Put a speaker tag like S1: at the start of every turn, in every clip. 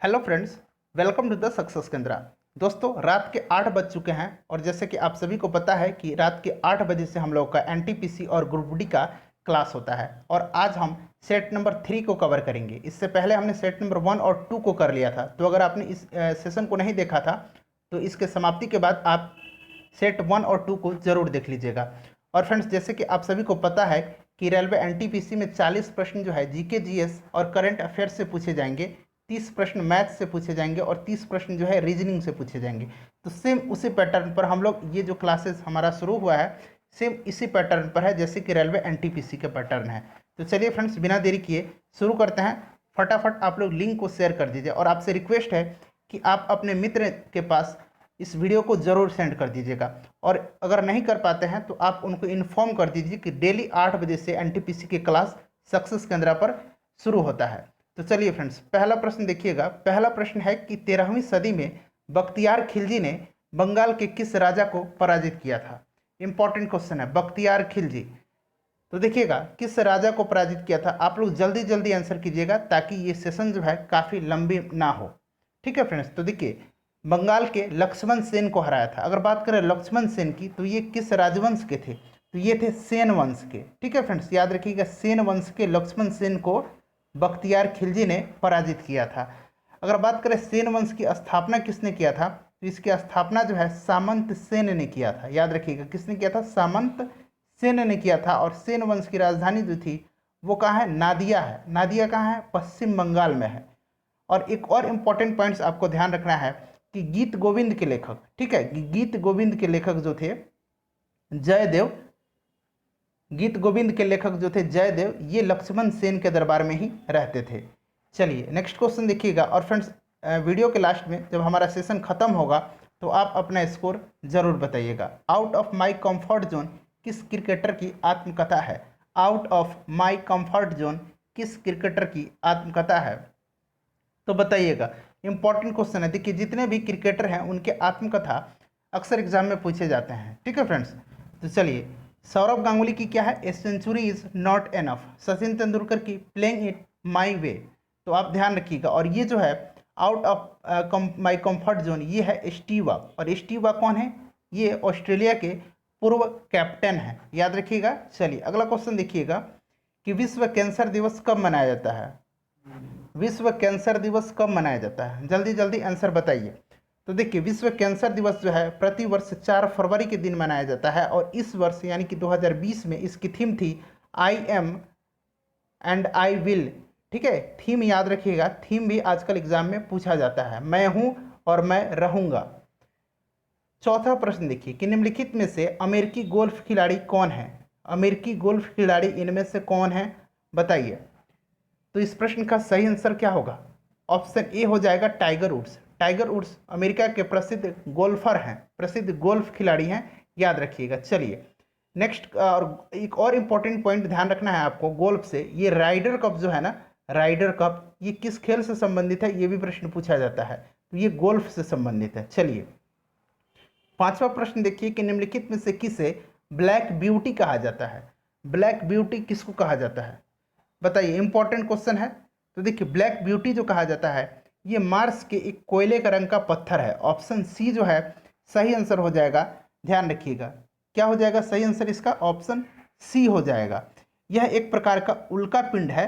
S1: Hello friends, welcome to the success Kendra. दोस्तों, रात के 8 बज चुके हैं और जैसे कि आप सभी को पता है कि रात के 8 बजे से हम लोग का एनटीपीसी और ग्रुप डी का क्लास होता है और आज हम सेट नंबर 3 को कवर करेंगे। इससे पहले हमने सेट नंबर 1 और 2 को कर लिया था, तो अगर आपने इस सेशन को नहीं देखा था तो इसके समाप्ति के बाद आप सेट 1 और 2 को ज़रूर देख लीजिएगा। और फ्रेंड्स, जैसे कि आप सभी को पता है कि रेलवे एनटीपीसी में 40 प्रश्न जो है जीके जीएस और करंट अफेयर्स से पूछे जाएंगे, 30 प्रश्न मैथ से पूछे जाएंगे और 30 प्रश्न जो है रीजनिंग से पूछे जाएंगे। तो सेम उसी पैटर्न पर हम लोग ये जो क्लासेस हमारा शुरू हुआ है सेम इसी पैटर्न पर है जैसे कि रेलवे एनटीपीसी का पैटर्न है। तो चलिए फ्रेंड्स, बिना देरी किए शुरू करते हैं। फटाफट आप लोग लिंक को शेयर कर दीजिए और आपसे रिक्वेस्ट है कि आप अपने मित्र के पास इस वीडियो को ज़रूर सेंड कर दीजिएगा। और अगर नहीं कर पाते हैं तो आप उनको इन्फॉर्म कर दीजिए कि डेली 8 बजे से एनटीपीसी की क्लास सक्सेस केंद्रा पर शुरू होता है। तो चलिए फ्रेंड्स, पहला प्रश्न देखिएगा। पहला प्रश्न है कि 13वीं सदी में बख्तियार खिलजी ने बंगाल के किस राजा को पराजित किया था। इंपॉर्टेंट क्वेश्चन है, बख्तियार खिलजी। तो देखिएगा किस राजा को पराजित किया था। आप लोग जल्दी जल्दी आंसर कीजिएगा ताकि ये सेशन जो है काफ़ी लंबी ना हो। ठीक है फ्रेंड्स, तो देखिए बंगाल के लक्ष्मण सेन को हराया था। अगर बात करें लक्ष्मण सेन की तो ये किस राजवंश के थे, तो ये थे सेन वंश के। ठीक है फ्रेंड्स, याद रखिएगा सेन वंश के लक्ष्मण सेन को बख्तियार खिलजी ने पराजित किया था। अगर बात करें सेन वंश की स्थापना किसने किया था, तो इसकी स्थापना जो है सामंत सेन ने किया था। याद रखिएगा किसने किया था, सामंत सेन ने किया था। और सेन वंश की राजधानी जो थी वो कहाँ है, नादिया है। नादिया कहाँ है, पश्चिम बंगाल में है। और एक और इम्पॉर्टेंट पॉइंट्स आपको ध्यान रखना है कि गीत गोविंद के लेखक, ठीक है, गीत गोविंद के लेखक जो थे जयदेव, गीत गोविंद के लेखक जो थे जयदेव, ये लक्ष्मण सेन के दरबार में ही रहते थे। चलिए नेक्स्ट क्वेश्चन देखिएगा। और फ्रेंड्स, वीडियो के लास्ट में जब हमारा सेशन खत्म होगा तो आप अपना स्कोर जरूर बताइएगा। Out of my comfort zone किस क्रिकेटर की आत्मकथा है। Out of my comfort zone किस क्रिकेटर की आत्मकथा है, तो बताइएगा। इंपॉर्टेंट क्वेश्चन है। देखिए जितने भी क्रिकेटर हैं उनके आत्मकथा अक्सर एग्जाम में पूछे जाते हैं। ठीक है फ्रेंड्स, तो चलिए सौरव गांगुली की क्या है, a century is not enough. Sachin Tendulkar की प्लेइंग इट माई वे। तो आप ध्यान रखिएगा। और ये जो है out of my comfort zone ये है स्टीव वॉ। और स्टीव वॉ कौन है, ये ऑस्ट्रेलिया के पूर्व कैप्टन है। याद रखिएगा। चलिए अगला क्वेश्चन देखिएगा कि विश्व कैंसर दिवस कब मनाया जाता है। विश्व कैंसर दिवस कब मनाया जाता है, जल्दी जल्दी आंसर बताइए। तो देखिए विश्व कैंसर दिवस जो है प्रति वर्ष 4 फरवरी के दिन मनाया जाता है। और इस वर्ष यानी कि 2020 में इसकी थीम थी I am and I will. ठीक है, थीम याद रखिएगा। थीम भी आजकल एग्जाम में पूछा जाता है, मैं हूं और मैं रहूंगा। चौथा प्रश्न देखिए कि निम्नलिखित में से अमेरिकी गोल्फ खिलाड़ी कौन है। अमेरिकी गोल्फ खिलाड़ी इनमें से कौन है, बताइए। तो इस प्रश्न का सही आंसर क्या होगा, ऑप्शन ए हो जाएगा Tiger Woods. Tiger Woods America के प्रसिद्ध गोल्फर हैं, प्रसिद्ध गोल्फ खिलाड़ी हैं, याद रखिएगा। चलिए नेक्स्ट, और एक और इम्पॉर्टेंट पॉइंट ध्यान रखना है आपको गोल्फ से, ये राइडर कप जो है ना, राइडर कप ये किस खेल से संबंधित है, ये भी प्रश्न पूछा जाता है। तो ये गोल्फ से संबंधित है। चलिए पांचवा प्रश्न देखिए कि निम्नलिखित में से किसे ब्लैक ब्यूटी कहा जाता है। ब्लैक ब्यूटी किसको कहा जाता है, बताइए। इंपॉर्टेंट क्वेश्चन है। तो देखिए ब्लैक ब्यूटी जो कहा जाता है ये मार्स के एक कोयले का रंग का पत्थर है। ऑप्शन सी जो है सही आंसर हो जाएगा। ध्यान रखिएगा क्या हो जाएगा सही आंसर इसका, ऑप्शन सी हो जाएगा। यह एक प्रकार का उल्का पिंड है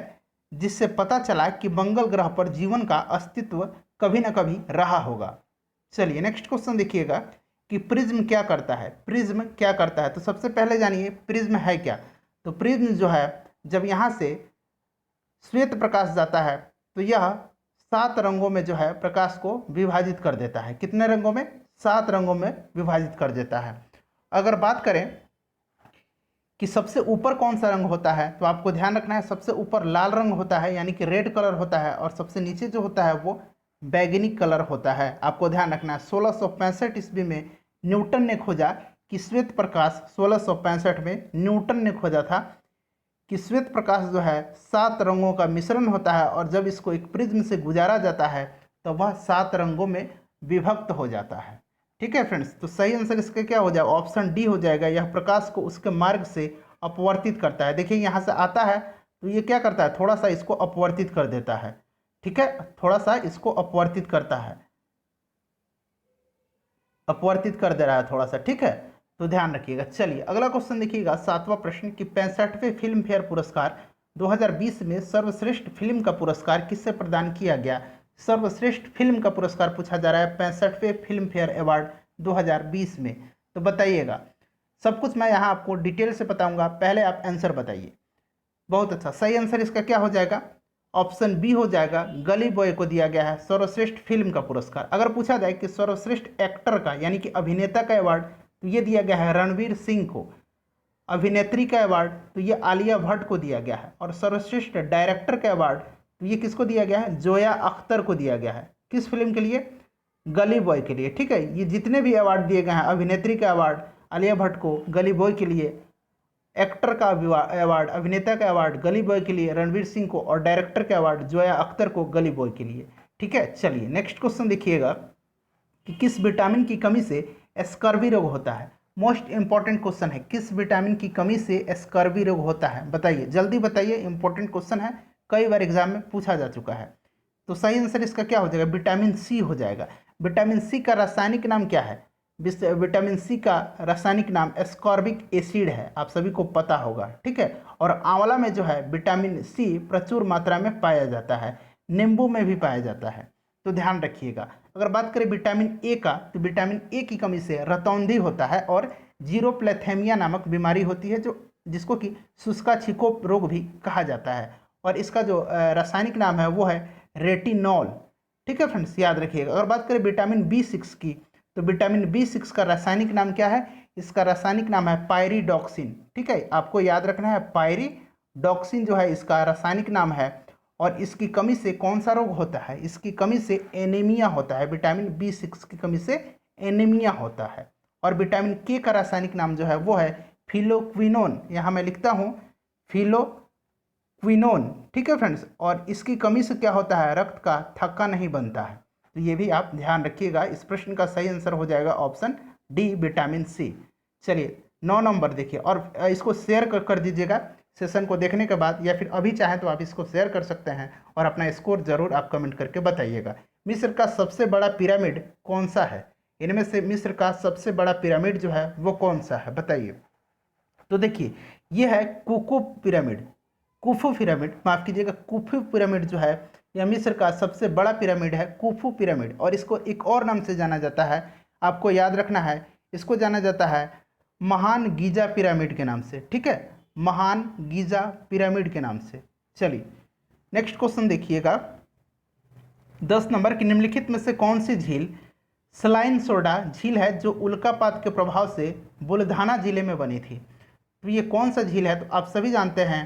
S1: जिससे पता चला कि मंगल ग्रह पर जीवन का अस्तित्व कभी ना कभी रहा होगा। चलिए नेक्स्ट क्वेश्चन देखिएगा कि प्रिज्म क्या करता है। प्रिज्म क्या करता है, तो सबसे पहले जानिए प्रिज्म है क्या। तो प्रिज्म जो है जब यहाँ से श्वेत प्रकाश जाता है तो यह 7 रंगों में जो है प्रकाश को विभाजित कर देता है। कितने रंगों में, 7 रंगों में विभाजित कर देता है। अगर बात करें कि सबसे ऊपर कौन सा रंग होता है, तो आपको ध्यान रखना है सबसे ऊपर लाल रंग होता है यानी कि रेड कलर होता है। और सबसे नीचे जो होता है वो बैगनी कलर होता है। आपको ध्यान रखना है 1665 ईस्वी में न्यूटन ने खोजा कि श्वेत प्रकाश, 1665 में न्यूटन ने खोजा था कि श्वेत प्रकाश जो है 7 रंगों का मिश्रण होता है और जब इसको एक प्रिज्म से गुजारा जाता है तो वह 7 रंगों में विभक्त हो जाता है। ठीक है फ्रेंड्स, तो सही आंसर इसका क्या हो जाएगा, ऑप्शन डी हो जाएगा। यह प्रकाश को उसके मार्ग से अपवर्तित करता है। देखिए यहाँ से आता है तो ये क्या करता है, थोड़ा सा इसको अपवर्तित कर देता है। ठीक है, थोड़ा सा इसको अपवर्तित करता है, अपवर्तित कर दे रहा है थोड़ा सा, ठीक है, तो ध्यान रखिएगा। चलिए अगला क्वेश्चन देखिएगा, 7वां प्रश्न कि 65वें फिल्म फेयर पुरस्कार 2020 में सर्वश्रेष्ठ फिल्म का पुरस्कार किससे प्रदान किया गया। सर्वश्रेष्ठ फिल्म का पुरस्कार पूछा जा रहा है 65वें फिल्म फेयर अवार्ड 2020 में, तो बताइएगा। सब कुछ मैं यहाँ आपको डिटेल से बताऊंगा, पहले आप आंसर बताइए। बहुत अच्छा, सही आंसर इसका क्या हो जाएगा, ऑप्शन बी हो जाएगा, गली बॉय को दिया गया है सर्वश्रेष्ठ फिल्म का पुरस्कार। अगर पूछा जाए कि सर्वश्रेष्ठ एक्टर का यानी कि अभिनेता का अवार्ड, तो ये दिया गया है रणवीर सिंह को। अभिनेत्री का अवार्ड तो ये आलिया भट्ट को दिया गया है। और सर्वश्रेष्ठ डायरेक्टर का अवार्ड तो ये किसको दिया गया है, जोया अख्तर को दिया गया है। किस फिल्म के लिए, गली बॉय के लिए, ठीक है। ये जितने भी अवार्ड दिए गए हैं, अभिनेत्री का अवार्ड आलिया भट्ट को, गली बॉय के लिए एक्टर का अवार्ड, अभिनेता का अवार्ड गली बॉय के लिए रणवीर सिंह को, और डायरेक्टर का अवार्ड जोया अख्तर को गली बॉय के लिए, ठीक है। चलिए नेक्स्ट क्वेश्चन देखिएगा कि किस विटामिन की कमी से स्कर्वी रोग होता है। मोस्ट इंपॉर्टेंट क्वेश्चन है, किस विटामिन की कमी से स्कर्वी रोग होता है, बताइए, जल्दी बताइए, इंपॉर्टेंट क्वेश्चन है, कई बार एग्जाम में पूछा जा चुका है। तो सही आंसर इसका क्या हो जाएगा, विटामिन सी हो जाएगा। विटामिन सी का रासायनिक नाम क्या है, विटामिन सी का रासायनिक नाम एस्कॉर्बिक एसिड है, आप सभी को पता होगा, ठीक है। और आंवला में जो है विटामिन सी प्रचुर मात्रा में पाया जाता है, नींबू में भी पाया जाता है, तो ध्यान रखिएगा। अगर बात करें विटामिन ए का, तो विटामिन ए की कमी से रतौंधी होता है और जीरोप्लेथेमिया नामक बीमारी होती है, जो जिसको कि शुष्का छिको रोग भी कहा जाता है। और इसका जो रासायनिक नाम है वो है रेटिनॉल, ठीक है फ्रेंड्स, याद रखिएगा। अगर बात करें विटामिन बी6 की, तो विटामिन बी6 का रासायनिक नाम क्या है, इसका रासायनिक नाम है पायरिडॉक्सिन, ठीक है, आपको याद रखना है, पायरिडॉक्सिन जो है इसका रासायनिक नाम है। और इसकी कमी से कौन सा रोग होता है, इसकी कमी से एनीमिया होता है, विटामिन बी6 की कमी से एनीमिया होता है। और विटामिन के का रासायनिक नाम जो है वो है फिलोक्विनोन, यहाँ मैं लिखता हूँ फिलोक्विनोन, ठीक है फ्रेंड्स। और इसकी कमी से क्या होता है, रक्त का थक्का नहीं बनता है, तो ये भी आप ध्यान रखिएगा। इस प्रश्न का सही आंसर हो जाएगा ऑप्शन डी, विटामिन सी। चलिए 9 नंबर देखिए, और इसको शेयर कर दीजिएगा सेशन को देखने के बाद, या फिर अभी चाहें तो आप इसको शेयर कर सकते हैं, और अपना स्कोर जरूर आप कमेंट करके बताइएगा। मिस्र का सबसे बड़ा पिरामिड कौन सा है, इनमें से मिस्र का सबसे बड़ा पिरामिड जो है वो कौन सा है, बताइए। तो देखिए ये है कुफू पिरामिड, कुफू पिरामिड, माफ कीजिएगा, कुफू पिरामिड जो है यह मिस्र का सबसे बड़ा पिरामिड है, कुफू पिरामिड। और इसको एक और नाम से जाना जाता है, आपको याद रखना है, इसको जाना जाता है महान गीजा पिरामिड के नाम से, ठीक है, महान गीजा पिरामिड के नाम से। चलिए नेक्स्ट क्वेश्चन देखिएगा, 10 नंबर की निम्नलिखित में से कौन सी झील सलाइन सोडा झील है जो उल्कापात के प्रभाव से बुलढाना जिले में बनी थी। तो ये कौन सा झील है, तो आप सभी जानते हैं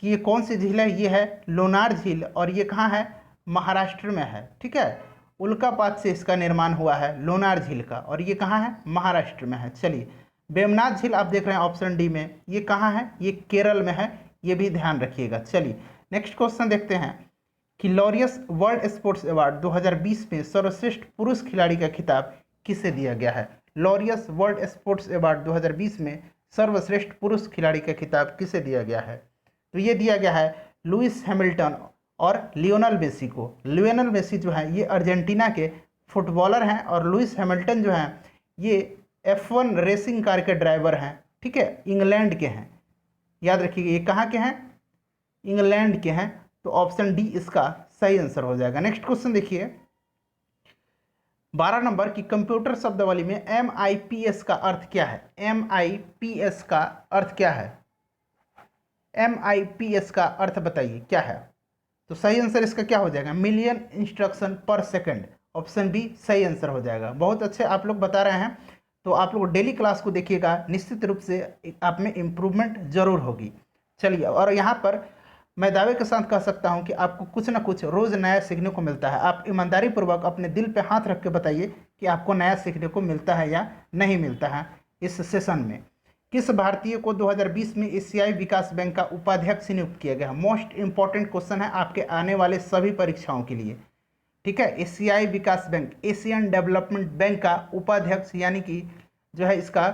S1: कि ये कौन सी झील है, ये है लोनार झील, और ये कहाँ है, महाराष्ट्र में है, ठीक है। उल्कापात से इसका निर्माण हुआ है लोनार झील का, और ये कहाँ है, महाराष्ट्र में है। चलिए वेमनाथ झील आप देख रहे हैं ऑप्शन डी में, ये कहाँ है, ये केरल में है, ये भी ध्यान रखिएगा। चलिए नेक्स्ट क्वेश्चन देखते हैं कि लॉरियस वर्ल्ड स्पोर्ट्स अवार्ड 2020 में सर्वश्रेष्ठ पुरुष खिलाड़ी का खिताब किसे दिया गया है। लॉरियस वर्ल्ड स्पोर्ट्स अवार्ड 2020 में सर्वश्रेष्ठ पुरुष खिलाड़ी का खिताब किसे दिया गया है, तो ये दिया गया है लुइस हैमिल्टन और लियोनल मेसी को। लियोनल मेसी जो है ये अर्जेंटीना के फुटबॉलर हैं, और लुइस हैमिल्टन जो हैं ये F1 रेसिंग कार के ड्राइवर हैं, ठीक है, इंग्लैंड के हैं, याद रखिएगा, ये कहाँ के हैं, इंग्लैंड के हैं, तो ऑप्शन डी इसका सही आंसर हो जाएगा। नेक्स्ट क्वेश्चन देखिए 12 नंबर की कंप्यूटर शब्दावली में MIPS का अर्थ क्या है, MIPS का अर्थ क्या है, MIPS का अर्थ बताइए क्या है। तो सही आंसर इसका क्या हो जाएगा, मिलियन इंस्ट्रक्शन पर सेकंड, ऑप्शन बी सही आंसर हो जाएगा। बहुत अच्छे आप लोग बता रहे हैं, तो आप लोग डेली क्लास को देखिएगा, निश्चित रूप से आप में इम्प्रूवमेंट जरूर होगी। चलिए, और यहाँ पर मैं दावे के साथ कह सकता हूँ कि आपको कुछ ना कुछ रोज़ नया सीखने को मिलता है। आप ईमानदारी पूर्वक अपने दिल पे हाथ रख के बताइए कि आपको नया सीखने को मिलता है या नहीं मिलता है इस सेशन में। किस भारतीय को 2020 में एशियाई विकास बैंक का उपाध्यक्ष नियुक्त किया गया। मोस्ट इंपॉर्टेंट क्वेश्चन है आपके आने वाले सभी परीक्षाओं के लिए, ठीक है। एशियाई विकास बैंक, एशियन डेवलपमेंट बैंक का उपाध्यक्ष, यानी कि जो है इसका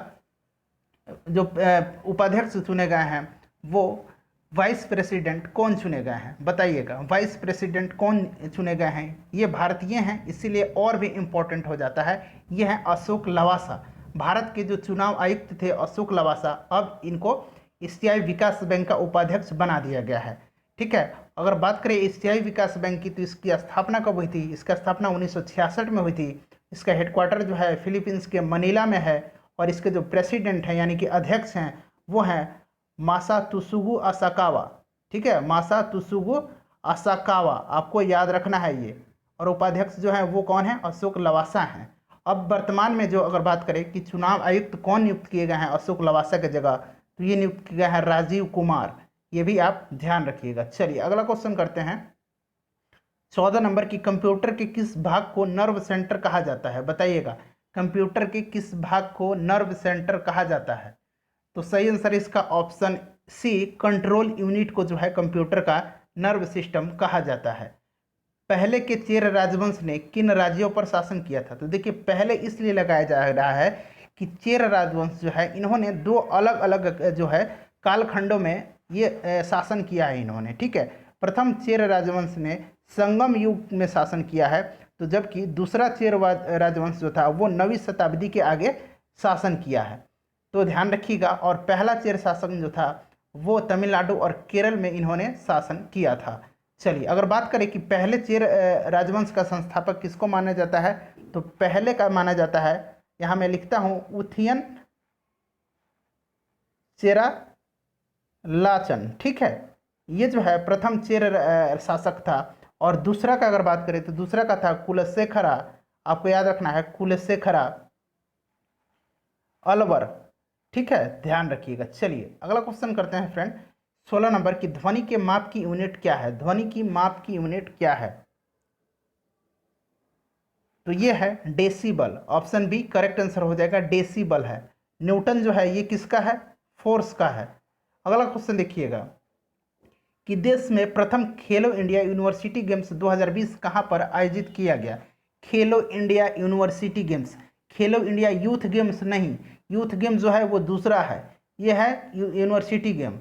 S1: जो उपाध्यक्ष चुने गए हैं वो वाइस प्रेसिडेंट कौन चुने गए हैं, बताइएगा। वाइस प्रेसिडेंट कौन चुने गए हैं, ये भारतीय हैं, इसीलिए और भी इम्पोर्टेंट हो जाता है। ये हैं अशोक लवासा। भारत के जो चुनाव आयुक्त थे अशोक लवासा, अब इनको एशियाई विकास बैंक का उपाध्यक्ष बना दिया गया है। ठीक है, अगर बात करें एशियाई विकास बैंक की, तो इसकी स्थापना कब हुई थी? इसका स्थापना 1966 में हुई थी। इसका हेडक्वार्टर जो है फिलीपींस के मनीला में है, और इसके जो प्रेसिडेंट हैं यानी कि अध्यक्ष हैं वो हैं मासातसुगु असाकावा। ठीक है, मासातसुगु असाकावा, आपको याद रखना है ये। और उपाध्यक्ष जो है वो कौन है? अशोक लवासा हैं। अब वर्तमान में जो अगर बात करें कि चुनाव आयुक्त कौन नियुक्त किए गए हैं अशोक लवासा की जगह, तो ये नियुक्त किया गया है राजीव कुमार। ये भी आप ध्यान रखिएगा। चलिए अगला क्वेश्चन करते हैं। 14 नंबर की, कंप्यूटर के किस भाग को नर्व सेंटर कहा जाता है, बताइएगा। कंप्यूटर के किस भाग को नर्व सेंटर कहा जाता है? तो सही आंसर इसका ऑप्शन सी, कंट्रोल यूनिट को जो है कंप्यूटर का नर्व सिस्टम कहा जाता है। पहले के चेर राजवंश ने किन राज्यों पर शासन किया था? तो देखिए, पहले इसलिए लगाया जा रहा है कि चेर राजवंश जो है इन्होंने दो अलग अलग जो है कालखंडों में ये शासन किया है इन्होंने। ठीक है, प्रथम चेर राजवंश ने संगम युग में शासन किया है, तो जबकि दूसरा चेर राजवंश जो था वो 9वीं शताब्दी के आगे शासन किया है। तो ध्यान रखिएगा। और पहला चेर शासन जो था वो तमिलनाडु और केरल में इन्होंने शासन किया था। चलिए अगर बात करें कि पहले चेर राजवंश का संस्थापक किसको माना जाता है, तो पहले का माना जाता है, यहाँ मैं लिखता हूँ, उथियन चेरा लाचन। ठीक है, ये जो है प्रथम चेर शासक था। और दूसरा का अगर बात करें तो दूसरा का था कुलशेखरा, आपको याद रखना है, कुलशेखरा अलवर। ठीक है, ध्यान रखिएगा। चलिए अगला क्वेश्चन करते हैं फ्रेंड। 16 नंबर की, ध्वनि के माप की यूनिट क्या है? ध्वनि की माप की यूनिट क्या है? तो ये है decibel. Option B correct answer हो जाएगा, डेसिबल है। न्यूटन जो है ये किसका है? फोर्स का है। अगला क्वेश्चन देखिएगा कि देश में प्रथम खेलो इंडिया यूनिवर्सिटी गेम्स 2020 कहाँ पर आयोजित किया गया? खेलो इंडिया यूनिवर्सिटी गेम्स, खेलो इंडिया यूथ गेम्स नहीं, यूथ गेम जो है वो दूसरा है, ये है यूनिवर्सिटी गेम।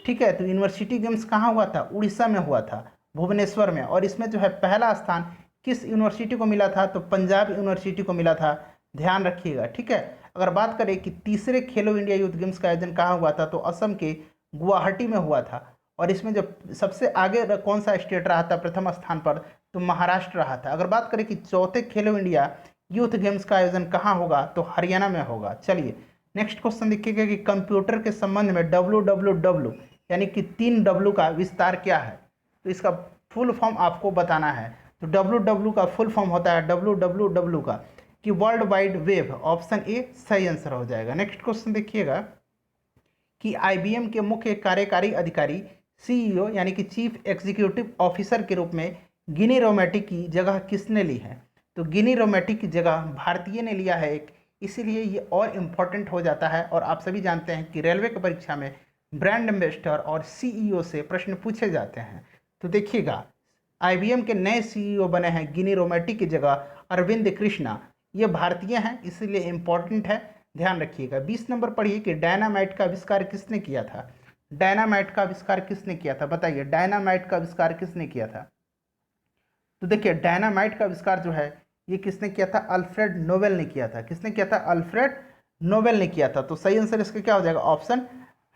S1: ठीक है, तो यूनिवर्सिटी गेम्स कहाँ हुआ था? उड़ीसा में हुआ था, भुवनेश्वर में। और इसमें जो है पहला स्थान किस यूनिवर्सिटी को मिला था? तो पंजाब यूनिवर्सिटी को मिला था। ध्यान रखिएगा। ठीक है, अगर बात करें कि तीसरे खेलो इंडिया यूथ गेम्स का आयोजन कहाँ हुआ था, तो असम के गुवाहाटी में हुआ था। और इसमें जो सबसे आगे कौन सा स्टेट रहा था प्रथम स्थान पर? तो महाराष्ट्र रहा था। अगर बात करें कि चौथे खेलो इंडिया यूथ गेम्स का आयोजन कहाँ होगा, तो हरियाणा में होगा। चलिए नेक्स्ट क्वेश्चन देखिएगा कि कंप्यूटर के संबंध में WWW यानी कि 3W का विस्तार क्या है? तो इसका फुल फॉर्म आपको बताना है। तो WW का फुल फॉर्म होता है WWW का कि world wide web. Option A सही आंसर हो जाएगा। नेक्स्ट क्वेश्चन देखिएगा कि IBM के मुख्य कार्यकारी अधिकारी CEO यानी कि चीफ एग्जीक्यूटिव ऑफिसर के रूप में गिनी रोमेटी की जगह किसने ली है? तो गिनी रोमेटी की जगह भारतीय ने लिया है एक, इसीलिए ये और इम्पोर्टेंट हो जाता है। और आप सभी जानते हैं कि रेलवे की परीक्षा में ब्रांड एम्बेसडर और CEO से प्रश्न पूछे जाते हैं। तो देखिएगा IBM के नए CEO बने हैं गिनी रोमेटी की जगह अरविंद कृष्णा। ये भारतीय हैं, इसीलिए इम्पोर्टेंट है, ध्यान रखिएगा। 20 नंबर पढ़िए कि डायनामाइट का आविष्कार किसने किया था? डायनामाइट का आविष्कार किसने किया था, बताइए। डायनामाइट का आविष्कार किसने किया था? तो देखिए डायनामाइट का आविष्कार जो है ये किसने किया था? अल्फ्रेड नोबेल ने किया था। किसने किया था? अल्फ्रेड नोबेल ने किया था। तो सही आंसर इसका क्या हो जाएगा? ऑप्शन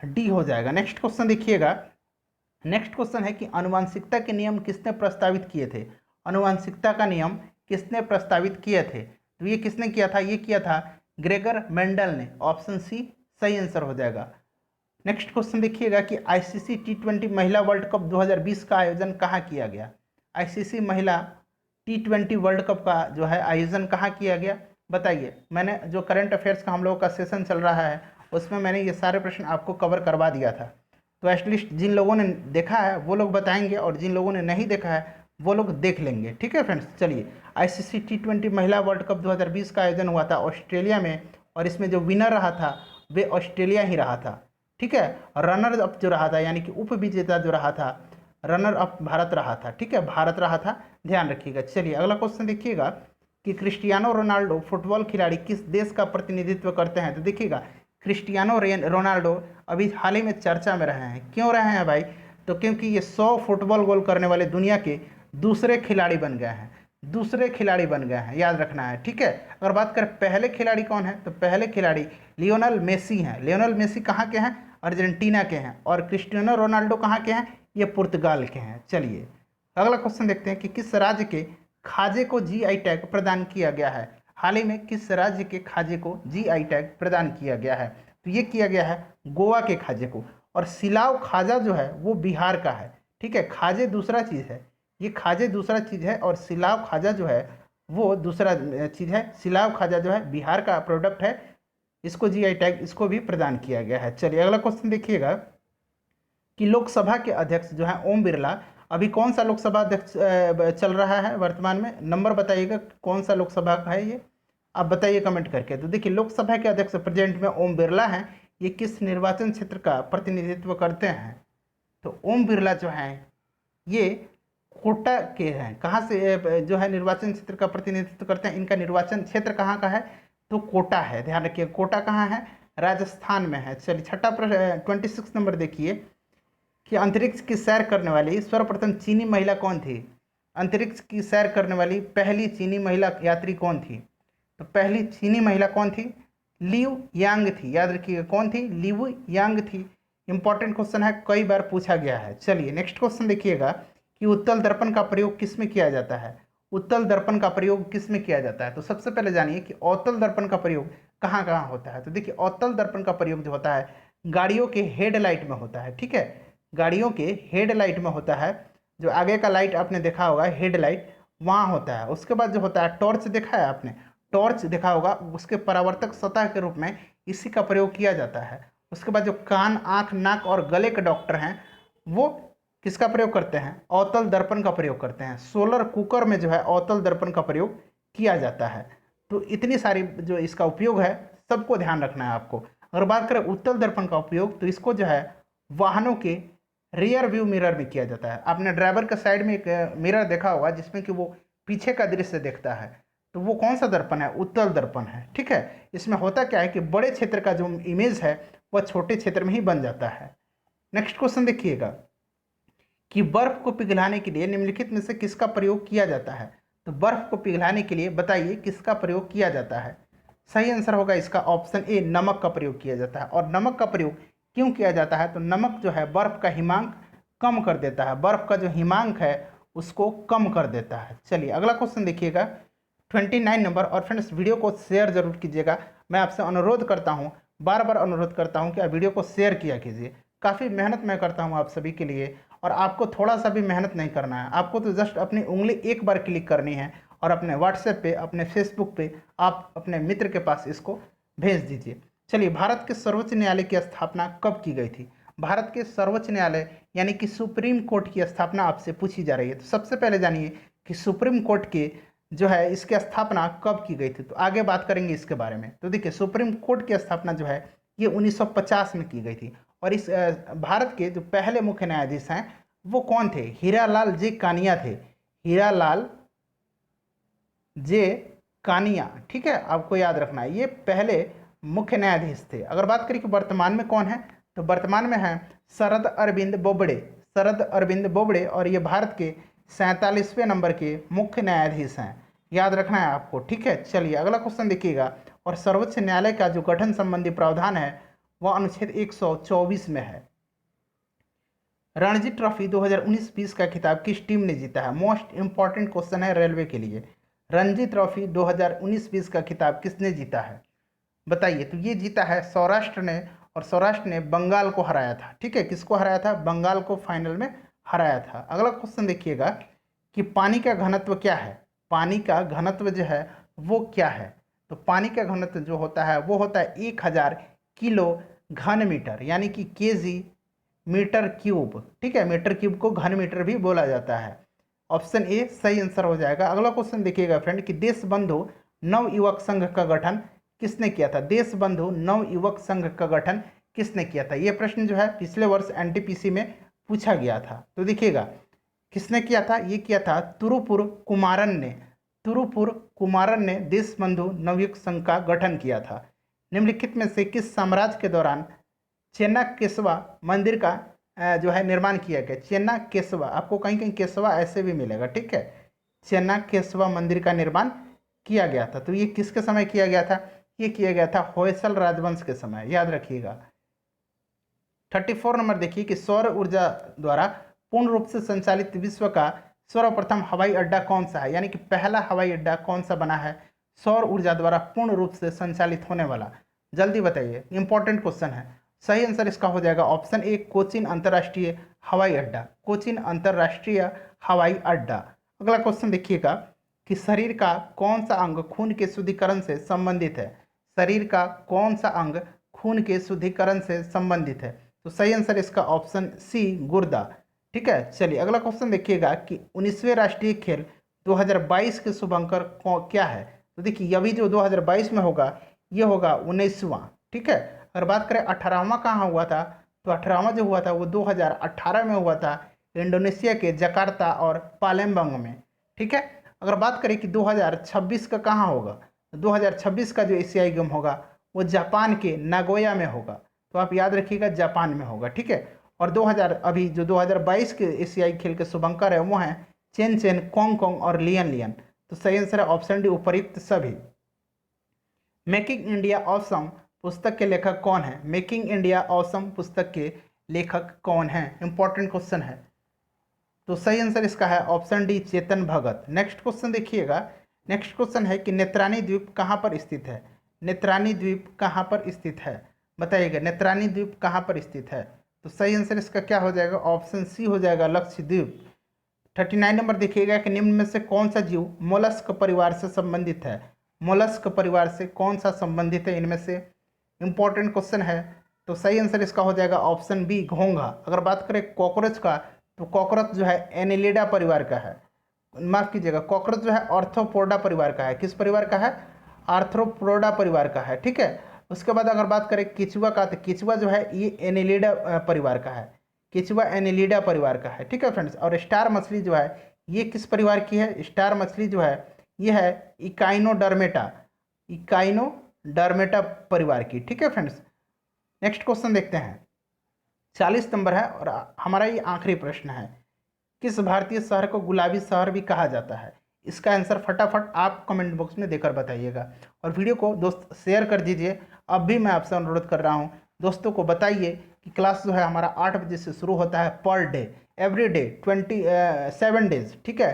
S1: डी हो जाएगा। नेक्स्ट क्वेश्चन देखिएगा। नेक्स्ट क्वेश्चन है कि आनुवांशिकता के नियम किसने प्रस्तावित किए थे? आनुवांशिकता का नियम किसने प्रस्तावित किए थे? तो ये किसने किया था? ये किया था ग्रेगर मेंडल ने। ऑप्शन सी सही आंसर हो जाएगा। नेक्स्ट क्वेश्चन देखिएगा कि ICC T20 महिला वर्ल्ड कप 2020 का आयोजन कहाँ किया गया? ICC महिला T20 वर्ल्ड कप का जो है आयोजन कहाँ किया गया, बताइए। मैंने जो करंट अफेयर्स का हम लोगों का सेशन चल रहा है उसमें मैंने ये सारे प्रश्न आपको कवर करवा दिया था। तो एटलीस्ट जिन लोगों ने देखा है वो लोग बताएंगे, और जिन लोगों ने नहीं देखा है वो लोग देख लेंगे। ठीक है फ्रेंड्स, चलिए ICC T20 महिला वर्ल्ड कप 2020 का आयोजन हुआ था ऑस्ट्रेलिया में, और इसमें जो विनर रहा था वे ऑस्ट्रेलिया ही रहा था। ठीक है, रनर अप जो रहा था यानी कि उप विजेता जो रहा था, रनर अप भारत रहा था। ठीक है, भारत रहा था, ध्यान रखिएगा। चलिए अगला क्वेश्चन देखिएगा कि क्रिस्टियानो रोनाल्डो फुटबॉल खिलाड़ी किस देश का प्रतिनिधित्व करते हैं? तो देखिएगा क्रिस्टियानो रोनाल्डो अभी हाल ही में चर्चा में रहे हैं। क्यों रहे हैं भाई? तो क्योंकि ये 100 फुटबॉल गोल करने वाले दुनिया के दूसरे खिलाड़ी बन गए हैं, दूसरे खिलाड़ी बन गए हैं, याद रखना है, ठीक है। अगर बात करें पहले खिलाड़ी कौन है, तो पहले खिलाड़ी लियोनल मेसी हैं। लियोनल मेसी कहाँ के हैं? अर्जेंटीना के हैं। और क्रिस्टियानो रोनाल्डो कहाँ के हैं? ये पुर्तगाल के हैं। चलिए अगला क्वेश्चन देखते हैं कि किस राज्य के खाजे को जीआई टैग प्रदान किया गया है। हाल ही में किस राज्य के खाजे को जीआई टैग प्रदान किया गया है? तो ये किया गया है गोवा के खाजे को। और सिलाव खाजा जो है वो बिहार का है, ठीक है। खाजे दूसरा चीज़ है, ये खाजे दूसरा चीज़ है, और सिलाव खाजा जो है वो दूसरा चीज़ है। सिलाव खाजा जो है बिहार का प्रोडक्ट है, इसको जीआई टैग इसको भी प्रदान किया गया है। चलिए अगला क्वेश्चन देखिएगा कि लोकसभा के अध्यक्ष जो है ओम बिरला, अभी कौन सा लोकसभा अध्यक्ष चल रहा है वर्तमान में? नंबर बताइएगा कौन सा लोकसभा का है ये, आप बताइए कमेंट करके। तो देखिए लोकसभा के अध्यक्ष प्रेजेंट में ओम बिरला हैं। ये किस निर्वाचन क्षेत्र का प्रतिनिधित्व करते हैं? तो ओम बिरला जो हैं ये कोटा के हैं। कहाँ से जो है निर्वाचन क्षेत्र का प्रतिनिधित्व करते हैं? इनका निर्वाचन क्षेत्र कहाँ का है? तो कोटा है। ध्यान रखिए कोटा कहाँ है? राजस्थान में है। चलिए छठा प्रश्न 26 नंबर देखिए कि अंतरिक्ष की सैर करने वाली सर्वप्रथम चीनी महिला कौन थी? अंतरिक्ष की सैर करने वाली पहली चीनी महिला यात्री कौन थी? तो पहली चीनी महिला कौन थी? लिव यांग थी। याद रखिएगा कौन थी? लिव यांग थी। इंपॉर्टेंट क्वेश्चन है, कई बार पूछा गया है। चलिए नेक्स्ट क्वेश्चन देखिएगा कि उत्तल दर्पण का प्रयोग किस में किया जाता है? उत्तल दर्पण का प्रयोग किस में किया जाता है? तो सबसे पहले जानिए कि अवतल दर्पण का प्रयोग कहाँ कहाँ होता है। तो देखिए अवतल दर्पण का प्रयोग जो होता है गाड़ियों के हेडलाइट में होता है, ठीक है। गाड़ियों के हेडलाइट में होता है, जो आगे का लाइट आपने देखा होगा हेडलाइट, वहाँ होता है। उसके बाद जो होता है टॉर्च देखा है आपने, टॉर्च देखा होगा, उसके परावर्तक सतह के रूप में इसी का प्रयोग किया जाता है। उसके बाद जो कान, आँख, नाक और गले के डॉक्टर हैं वो किसका प्रयोग करते हैं? अवतल दर्पण का प्रयोग करते हैं। सोलर कुकर में जो है अवतल दर्पण का प्रयोग किया जाता है। तो इतनी सारी जो इसका उपयोग है सबको ध्यान रखना है आपको। अगर बात करें उत्तल दर्पण का उपयोग, तो इसको जो है वाहनों के रियर व्यू मिरर में किया जाता है। आपने ड्राइवर के साइड में एक मिरर देखा होगा जिसमें कि वो पीछे का दृश्य देखता है, तो वो कौन सा दर्पण है? उत्तल दर्पण है, ठीक है। इसमें होता क्या है कि बड़े क्षेत्र का जो इमेज है वह छोटे क्षेत्र में ही बन जाता है। नेक्स्ट क्वेश्चन देखिएगा कि बर्फ को पिघलाने के लिए निम्नलिखित में से किसका प्रयोग किया जाता है? तो बर्फ को पिघलाने के लिए बताइए किसका प्रयोग किया जाता है? सही आंसर होगा इसका ऑप्शन ए, नमक का प्रयोग किया जाता है। और नमक का प्रयोग क्यों किया जाता है? तो नमक जो है बर्फ का हिमांक कम कर देता है, बर्फ का जो हिमांक है उसको कम कर देता है। चलिए अगला क्वेश्चन देखिएगा 29 नंबर। और फ्रेंड्स वीडियो को शेयर जरूर कीजिएगा। मैं आपसे अनुरोध करता हूँ, बार बार अनुरोध करता हूँ कि आप वीडियो को शेयर किया कीजिए। काफ़ी मेहनत मैं करता हूँ आप सभी के लिए, और आपको थोड़ा सा भी मेहनत नहीं करना है। आपको तो जस्ट अपनी उंगली एक बार क्लिक करनी है और अपने व्हाट्सएप पे, अपने फेसबुक पे आप अपने मित्र के पास इसको भेज दीजिए। चलिए भारत के सर्वोच्च न्यायालय की स्थापना कब की गई थी? भारत के सर्वोच्च न्यायालय यानी कि सुप्रीम कोर्ट की स्थापना आपसे पूछी जा रही है। तो सबसे पहले जानिए कि सुप्रीम कोर्ट के जो है इसकी स्थापना कब की गई थी। तो आगे बात करेंगे इसके बारे में। तो देखिए सुप्रीम कोर्ट की स्थापना जो है ये 1950 में की गई थी। और इस भारत के जो पहले मुख्य न्यायाधीश हैं वो कौन थे? हीरालाल जे कानिया थे। हीरालाल जे कानिया, ठीक है, आपको याद रखना है, ये पहले मुख्य न्यायाधीश थे। अगर बात करें कि वर्तमान में कौन है, तो वर्तमान में है शरद अरविंद बोबड़े। शरद अरविंद बोबड़े, और ये भारत के 47वें नंबर के मुख्य न्यायाधीश हैं। याद रखना है आपको, ठीक है। चलिए अगला क्वेश्चन देखिएगा। और सर्वोच्च न्यायालय का जो गठन संबंधी प्रावधान है वह अनुच्छेद 124 में है। रणजी ट्रॉफी 2019-20 का खिताब किस टीम ने जीता है? मोस्ट इंपॉर्टेंट क्वेश्चन है रेलवे के लिए। रणजी ट्रॉफी 2019-20 का खिताब किसने जीता है बताइए? तो ये जीता है सौराष्ट्र ने, और सौराष्ट्र ने बंगाल को हराया था, ठीक है। किसको हराया था? बंगाल को फाइनल में हराया था। अगला क्वेश्चन देखिएगा कि पानी का घनत्व क्या है? पानी का घनत्व जो है वो क्या है? तो पानी का घनत्व जो होता है वो होता है 1000 किलो घन मीटर, यानी कि केजी मीटर क्यूब, ठीक है। मीटर क्यूब को घन मीटर भी बोला जाता है। ऑप्शन ए सही आंसर हो जाएगा। अगला क्वेश्चन देखिएगा फ्रेंड कि देश बंधु नव युवक संघ का गठन किसने किया था? देश बंधु नव युवक संघ का गठन किसने किया था? ये प्रश्न जो है पिछले वर्ष एनटीपीसी में पूछा गया था। तो देखिएगा किसने किया था? ये किया था तुरुपुर कुमारन ने। तुरुपुर कुमारन ने देश बंधु नवयुवक संघ का गठन किया था। निम्नलिखित में से किस साम्राज्य के दौरान चेन्नकेशवा मंदिर का जो है निर्माण किया गया? चेन्नकेशवा, आपको कहीं कहीं केशवा ऐसे भी मिलेगा, ठीक है। चेन्नकेशवा मंदिर का निर्माण किया गया था। तो ये किसके समय किया गया था? ये किया गया था होयसल राजवंश के समय, याद रखिएगा। 34 नंबर देखिए कि सौर ऊर्जा द्वारा पूर्ण रूप से संचालित विश्व का सर्वप्रथम हवाई अड्डा कौन सा है? यानी कि पहला हवाई अड्डा कौन सा बना है सौर ऊर्जा द्वारा पूर्ण रूप से संचालित होने वाला? जल्दी बताइए, इंपॉर्टेंट क्वेश्चन है। सही आंसर इसका हो जाएगा ऑप्शन ए, कोचीन अंतर्राष्ट्रीय हवाई अड्डा। कोचीन अंतर्राष्ट्रीय हवाई अड्डा। अगला क्वेश्चन देखिएगा कि शरीर का कौन सा अंग खून के शुद्धिकरण से संबंधित है? शरीर का कौन सा अंग खून के शुद्धिकरण से संबंधित है? तो सही आंसर इसका ऑप्शन सी, गुर्दा। ठीक है, चलिए अगला क्वेश्चन देखिएगा कि 19वें राष्ट्रीय खेल 2022 के शुभंकर क्या है? तो देखिए अभी जो 2022 में होगा ये होगा 19वां। ठीक है, अगर बात करें 18वां कहाँ हुआ था, तो 18वां जो हुआ था वो 2018 में हुआ था इंडोनेशिया के जकार्ता और पालेम्बांग में। ठीक है, अगर बात करें कि 2026 का कहाँ होगा, तो 2026 का जो एशियाई गेम होगा वो जापान के नागोया में होगा। तो आप याद रखिएगा जापान में होगा। ठीक है, और 2000 अभी जो 2022 के एशियाई खेल के शुभंकर है वो हैं चेन चेन, कोंग कोंग और लियन लियन। तो सही आंसर है ऑप्शन डी, उपयुक्त सभी। मेकिंग इंडिया ऑसम पुस्तक के लेखक कौन है? मेकिंग इंडिया ऑसम पुस्तक के लेखक कौन है? इंपॉर्टेंट क्वेश्चन है। तो सही आंसर इसका है option D, Chetan Bhagat. Next question देखिएगा। नेक्स्ट क्वेश्चन है कि नेत्रानी द्वीप कहाँ पर स्थित है? नेत्रानी द्वीप कहाँ पर स्थित है? बताइएगा, नेत्रानी द्वीप कहाँ पर स्थित है? तो सही आंसर इसका क्या हो जाएगा? ऑप्शन सी हो जाएगा, लक्षद्वीप। 39 नंबर देखिएगा कि निम्न में से कौन सा जीव मोलस्क परिवार से संबंधित है? मोलस्क परिवार से कौन सा संबंधित है इनमें से? इंपॉर्टेंट क्वेश्चन है। तो सही आंसर इसका हो जाएगा ऑप्शन बी, घोंघा। अगर बात करें कॉकरोच का, तो कॉकरोच जो है एनिलिडा परिवार का है। माफ कीजिएगा, कॉकरोच जो है आर्थ्रोपोडा परिवार का है। किस परिवार का है? आर्थ्रोपोडा परिवार का है। ठीक है, उसके बाद अगर बात करें केचुआ का, तो केचुआ जो है ये एनिलिडा परिवार का है। केचुआ एनिलिडा परिवार का है। ठीक है फ्रेंड्स, और स्टार मछली जो है ये किस परिवार की है? स्टार मछली जो है ये है इकाइनोडर्मेटा, इकाइनोडर्मेटा परिवार की। ठीक है फ्रेंड्स, नेक्स्ट क्वेश्चन देखते हैं। 40 नंबर है और हमारा ये आखिरी प्रश्न है। किस भारतीय शहर को गुलाबी शहर भी कहा जाता है? इसका आंसर फटाफट आप कमेंट बॉक्स में देकर बताइएगा, और वीडियो को दोस्त शेयर कर दीजिए। अब भी मैं आपसे अनुरोध कर रहा हूँ, दोस्तों को बताइए कि क्लास जो है हमारा 8 बजे से शुरू होता है per day, every day 27 days. ठीक है,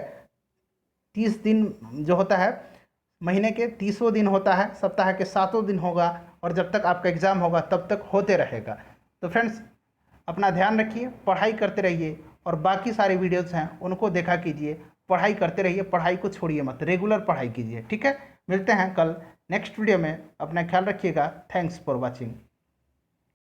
S1: 30 दिन जो होता है महीने के 30 दिन होता है, सप्ताह के 7 दिन होगा, और जब तक आपका एग्ज़ाम होगा तब तक होते रहेगा। तो फ्रेंड्स अपना ध्यान रखिए, पढ़ाई करते रहिए, और बाकी सारे वीडियोज़ हैं उनको देखा कीजिए। पढ़ाई करते रहिए, पढ़ाई को छोड़िए मत, रेगुलर पढ़ाई कीजिए। ठीक है, मिलते हैं कल नेक्स्ट वीडियो में। अपना ख्याल रखिएगा। Thanks for watching.